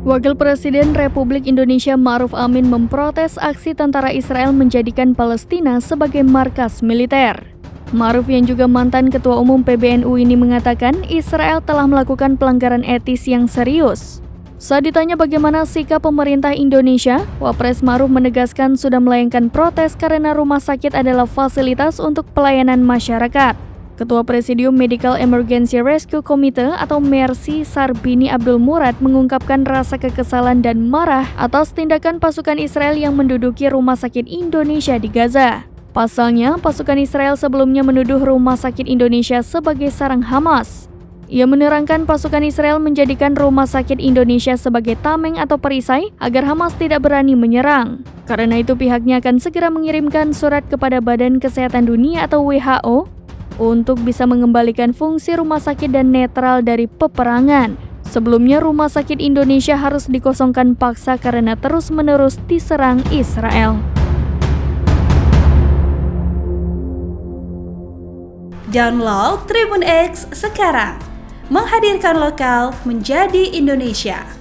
Wakil Presiden Republik Indonesia Ma'ruf Amin memprotes aksi tentara Israel menjadikan Palestina sebagai markas militer. Ma'ruf yang juga mantan Ketua Umum PBNU ini mengatakan Israel telah melakukan pelanggaran etis yang serius. Saat ditanya bagaimana sikap pemerintah Indonesia, Wapres Ma'ruf menegaskan sudah melayangkan protes karena rumah sakit adalah fasilitas untuk pelayanan masyarakat. Ketua Presidium Medical Emergency Rescue Committee atau MERSI Sarbini Abdul Murad mengungkapkan rasa kekesalan dan marah atas tindakan pasukan Israel yang menduduki rumah sakit Indonesia di Gaza. Pasalnya, pasukan Israel sebelumnya menuduh rumah sakit Indonesia sebagai sarang Hamas. Ia menerangkan pasukan Israel menjadikan rumah sakit Indonesia sebagai tameng atau perisai agar Hamas tidak berani menyerang. Karena itu pihaknya akan segera mengirimkan surat kepada Badan Kesehatan Dunia atau WHO untuk bisa mengembalikan fungsi rumah sakit dan netral dari peperangan. Sebelumnya rumah sakit Indonesia harus dikosongkan paksa karena terus-menerus diserang Israel. Download Tribun X sekarang, menghadirkan lokal menjadi Indonesia.